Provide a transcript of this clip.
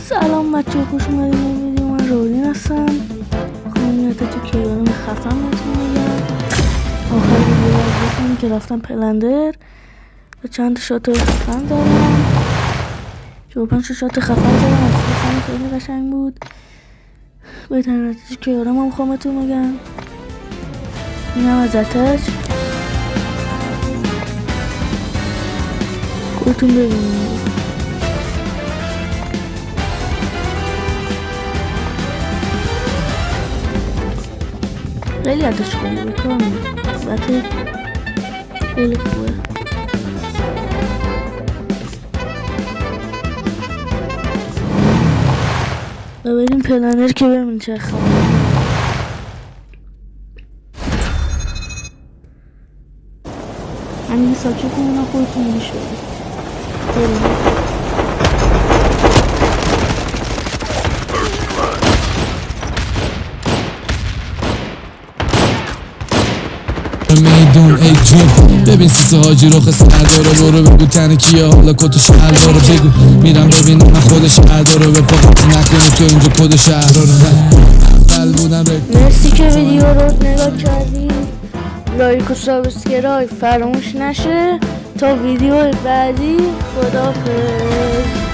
سلام بچه، خوش اومدین به ویدیو. من رولین هستم. خونیت تو کیانم خفن بهتون میگم. آخر ویدیو گفتم که رفتم پلندر و چند شات خفن دارم. 45 شات خفن دارم. اصلا خیلی قشنگ بود. بهترین نتیجه کیانم هم میخوام بهتون میگم. اینم ازتش خودتون ببینید. خیلی ازش خوبه، بکار میاد. البته خیلی خوبه. و بریم پلنر که ببینیم چه خبره. همین ساکت کنم خودتون میشه. میدون ای جون ببین ساجی رو سرداره، برو بگو تن کیه حالا کت شهردارو بگو میرم ببینم من خود شهردارو به پا نکنه تو اینجا کد شهردارو. بل بودم مرسی که ویدیو رو نگاه کردی. لایک و سابسکرایب فراموش نشه. تا ویدیو بعدی، خداحافظ.